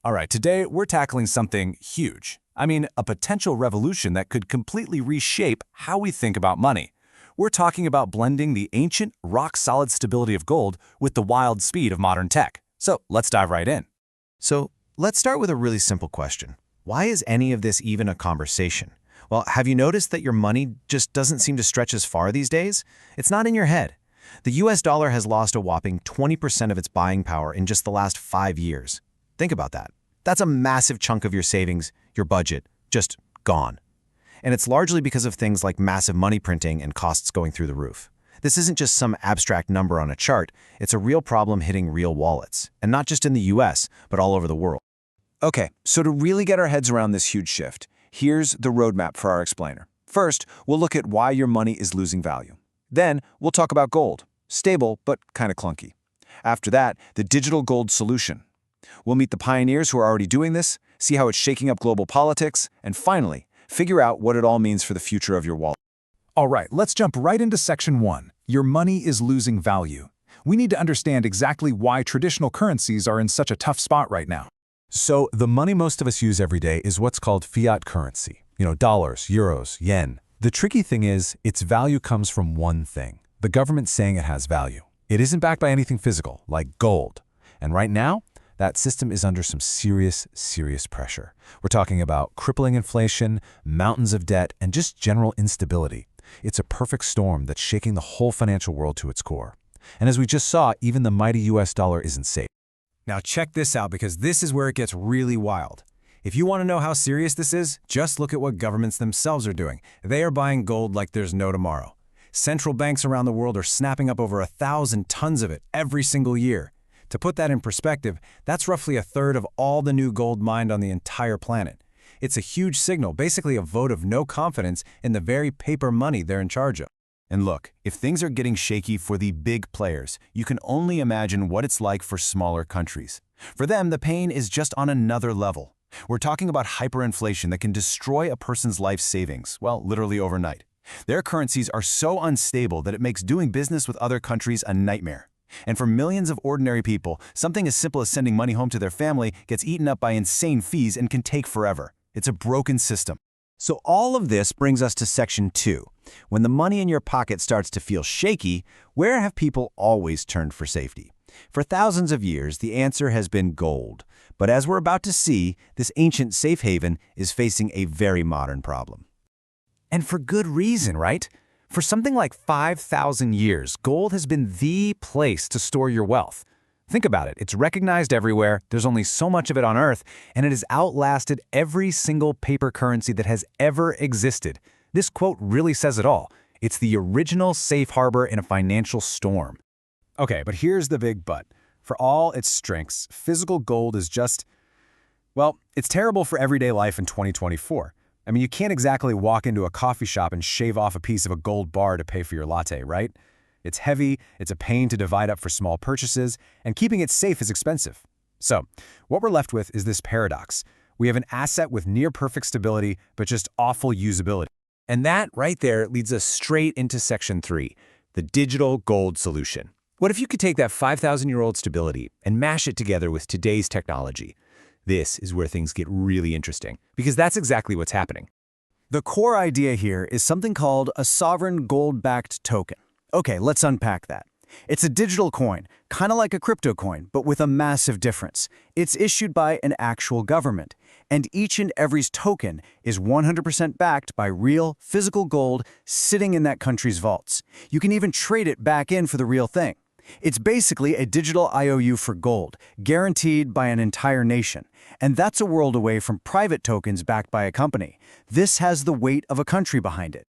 All right, today we're tackling something huge. I mean, a potential revolution that could completely reshape how we think about money. We're talking about blending the ancient, rock-solid stability of gold with the wild speed of modern tech. So let's dive right in. So let's start with a really simple question. Why is any of this even a conversation? Well, have you noticed that your money just doesn't seem to stretch as far these days? It's not in your head. The US dollar has lost a whopping 20% of its buying power in just the last 5 years. Think about that. That's a massive chunk of your savings, your budget, just gone. And it's largely because of things like massive money printing and costs going through the roof. This isn't just some abstract number on a chart, it's a real problem hitting real wallets, and not just in the US, but all over the world. Okay, so to really get our heads around this huge shift, here's the roadmap for our explainer. First, we'll look at why your money is losing value. Then, we'll talk about gold, stable but kind of clunky. After that, the digital gold solution. We'll meet the pioneers who are already doing this, see how it's shaking up global politics, and finally, figure out what it all means for the future of your wallet. All right, let's jump right into section 1. Your money is losing value. We need to understand exactly why traditional currencies are in such a tough spot right now. So, the money most of us use every day is what's called fiat currency. Dollars, euros, yen. The tricky thing is, its value comes from one thing: the government saying it has value. It isn't backed by anything physical, like gold. And right now, that system is under some serious pressure. We're talking about crippling inflation, mountains of debt, and just general instability. It's a perfect storm that's shaking the whole financial world to its core. And as we just saw, even the mighty US dollar isn't safe. Now check this out, because this is where it gets really wild. If you want to know how serious this is, just look at what governments themselves are doing. They are buying gold like there's no tomorrow. Central banks around the world are snapping up over 1,000 tons of it every single year. To put that in perspective, that's roughly a third of all the new gold mined on the entire planet. It's a huge signal, basically a vote of no confidence in the very paper money they're in charge of. And look, if things are getting shaky for the big players, you can only imagine what it's like for smaller countries. For them, the pain is just on another level. We're talking about hyperinflation that can destroy a person's life savings, well, literally overnight. Their currencies are so unstable that it makes doing business with other countries a nightmare. And for millions of ordinary people, something as simple as sending money home to their family gets eaten up by insane fees and can take forever. It's a broken system. So all of this brings us to section 2. When the money in your pocket starts to feel shaky, where have people always turned for safety? For thousands of years, the answer has been gold. But as we're about to see, this ancient safe haven is facing a very modern problem. And for good reason, right? For something like 5,000 years, gold has been the place to store your wealth. Think about it. It's recognized everywhere, there's only so much of it on Earth, and it has outlasted every single paper currency that has ever existed. This quote really says it all. It's the original safe harbor in a financial storm. Okay, but here's the big but. For all its strengths, physical gold is just, well, it's terrible for everyday life in 2024. I mean, you can't exactly walk into a coffee shop and shave off a piece of a gold bar to pay for your latte, right? It's heavy, it's a pain to divide up for small purchases, and keeping it safe is expensive. So, what we're left with is this paradox. We have an asset with near-perfect stability, but just awful usability. And that, right there, leads us straight into section 3, the digital gold solution. What if you could take that 5,000-year-old stability and mash it together with today's technology? This is where things get really interesting, because that's exactly what's happening. The core idea here is something called a sovereign gold-backed token. Okay, let's unpack that. It's a digital coin, kind of like a crypto coin, but with a massive difference. It's issued by an actual government, and each and every token is 100% backed by real, physical gold sitting in that country's vaults. You can even trade it back in for the real thing. It's basically a digital IOU for gold, guaranteed by an entire nation. And that's a world away from private tokens backed by a company. This has the weight of a country behind it.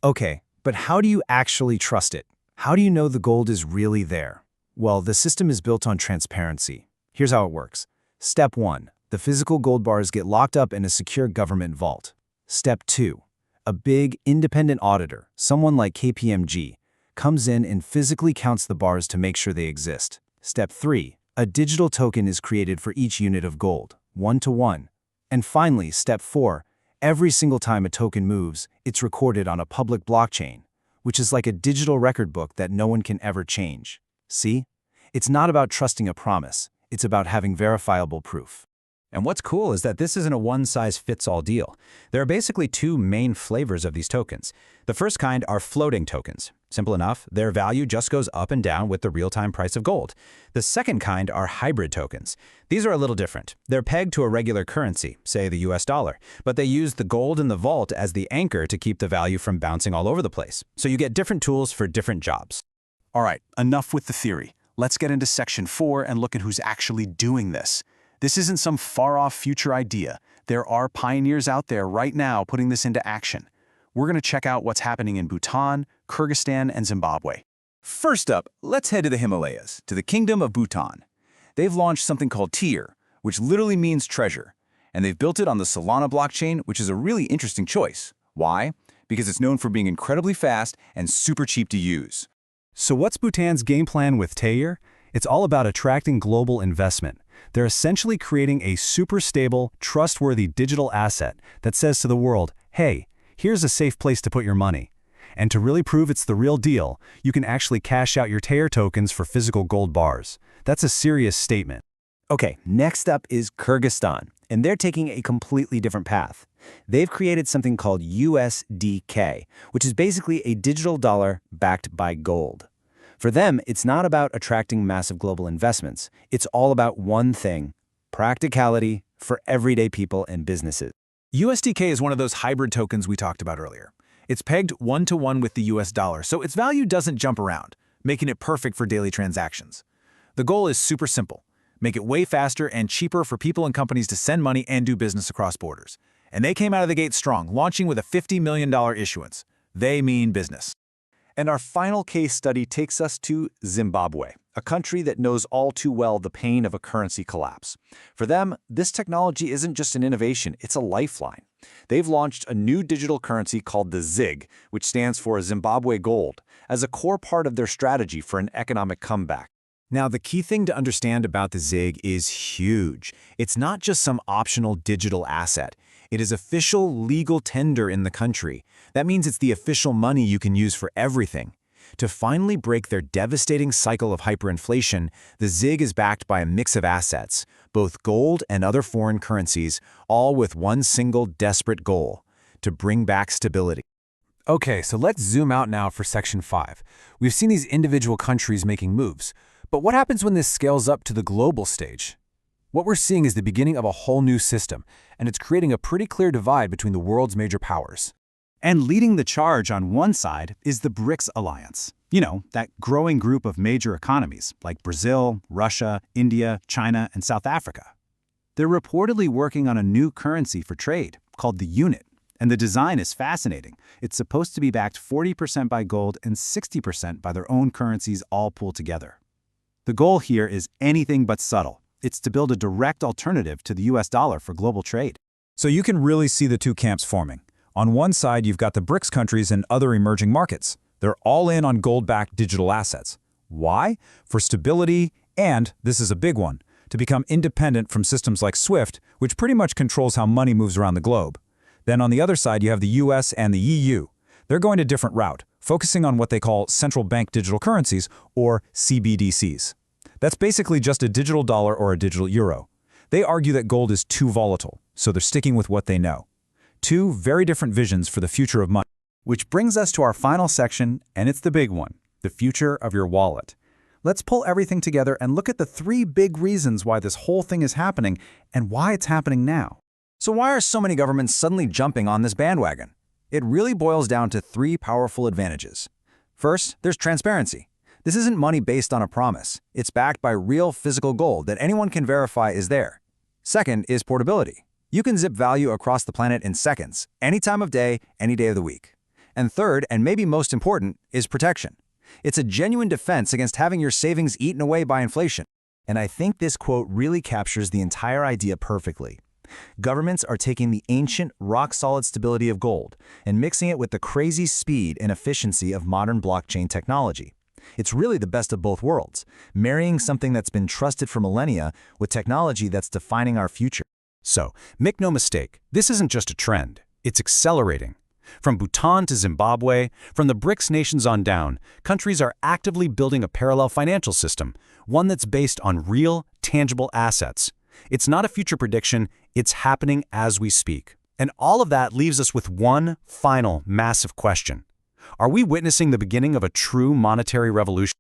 Okay, but how do you actually trust it? How do you know the gold is really there? Well, the system is built on transparency. Here's how it works. Step 1. The physical gold bars get locked up in a secure government vault. Step 2. A big, independent auditor, someone like KPMG, comes in and physically counts the bars to make sure they exist. Step 3. A digital token is created for each unit of gold, 1-to-1. And finally, step 4. Every single time a token moves, it's recorded on a public blockchain, which is like a digital record book that no one can ever change. See? It's not about trusting a promise. It's about having verifiable proof. And what's cool is that this isn't a one-size-fits-all deal. There are basically two main flavors of these tokens. The first kind are floating tokens. Simple enough, their value just goes up and down with the real-time price of gold. The second kind are hybrid tokens. These are a little different. They're pegged to a regular currency, say the US dollar, but they use the gold in the vault as the anchor to keep the value from bouncing all over the place. So you get different tools for different jobs. All right, enough with the theory. Let's get into Section 4 and look at who's actually doing this. This isn't some far-off future idea. There are pioneers out there right now putting this into action. We're going to check out what's happening in Bhutan, Kyrgyzstan, and Zimbabwe. First up, let's head to the Himalayas, to the Kingdom of Bhutan. They've launched something called Tyr, which literally means treasure, and they've built it on the Solana blockchain, which is a really interesting choice. Why? Because it's known for being incredibly fast and super cheap to use. So what's Bhutan's game plan with Tyr? It's all about attracting global investment. They're essentially creating a super stable, trustworthy digital asset that says to the world, hey, here's a safe place to put your money. And to really prove it's the real deal, you can actually cash out your Tyr tokens for physical gold bars. That's a serious statement. Okay, next up is Kyrgyzstan, and they're taking a completely different path. They've created something called USDK, which is basically a digital dollar backed by gold. For them, it's not about attracting massive global investments. It's all about one thing: practicality for everyday people and businesses. USDK is one of those hybrid tokens we talked about earlier. It's pegged one-to-one with the US dollar, so its value doesn't jump around, making it perfect for daily transactions. The goal is super simple: make it way faster and cheaper for people and companies to send money and do business across borders. And they came out of the gate strong, launching with a $50 million issuance. They mean business. And our final case study takes us to Zimbabwe, a country that knows all too well the pain of a currency collapse. For them, this technology isn't just an innovation, it's a lifeline. They've launched a new digital currency called the ZiG, which stands for Zimbabwe Gold, as a core part of their strategy for an economic comeback. Now, the key thing to understand about the ZiG is huge. It's not just some optional digital asset. It is official legal tender in the country. That means it's the official money you can use for everything. To finally break their devastating cycle of hyperinflation, the ZiG is backed by a mix of assets, both gold and other foreign currencies, all with one single desperate goal: to bring back stability. Okay, so let's zoom out now for Section 5. We've seen these individual countries making moves, but what happens when this scales up to the global stage? What we're seeing is the beginning of a whole new system, and it's creating a pretty clear divide between the world's major powers. And leading the charge on one side is the BRICS alliance. You know, that growing group of major economies like Brazil, Russia, India, China, and South Africa. They're reportedly working on a new currency for trade called the unit, and the design is fascinating. It's supposed to be backed 40% by gold and 60% by their own currencies all pulled together. The goal here is anything but subtle. It's to build a direct alternative to the US dollar for global trade. So you can really see the two camps forming. On one side, you've got the BRICS countries and other emerging markets. They're all in on gold-backed digital assets. Why? For stability and, this is a big one, to become independent from systems like SWIFT, which pretty much controls how money moves around the globe. Then on the other side, you have the US and the EU. They're going a different route, focusing on what they call central bank digital currencies, or CBDCs. That's basically just a digital dollar or a digital euro. They argue that gold is too volatile, so they're sticking with what they know. Two very different visions for the future of money. Which brings us to our final section, and it's the big one: the future of your wallet. Let's pull everything together and look at the 3 big reasons why this whole thing is happening and why it's happening now. So why are so many governments suddenly jumping on this bandwagon? It really boils down to 3 powerful advantages. First, there's transparency. This isn't money based on a promise. It's backed by real physical gold that anyone can verify is there. Second is portability. You can zip value across the planet in seconds, any time of day, any day of the week. And third, and maybe most important, is protection. It's a genuine defense against having your savings eaten away by inflation. And I think this quote really captures the entire idea perfectly. Governments are taking the ancient, rock-solid stability of gold and mixing it with the crazy speed and efficiency of modern blockchain technology. It's really the best of both worlds, marrying something that's been trusted for millennia with technology that's defining our future. So, make no mistake, this isn't just a trend, it's accelerating. From Bhutan to Zimbabwe, from the BRICS nations on down, countries are actively building a parallel financial system, one that's based on real, tangible assets. It's not a future prediction, it's happening as we speak. And all of that leaves us with one final massive question. Are we witnessing the beginning of a true monetary revolution?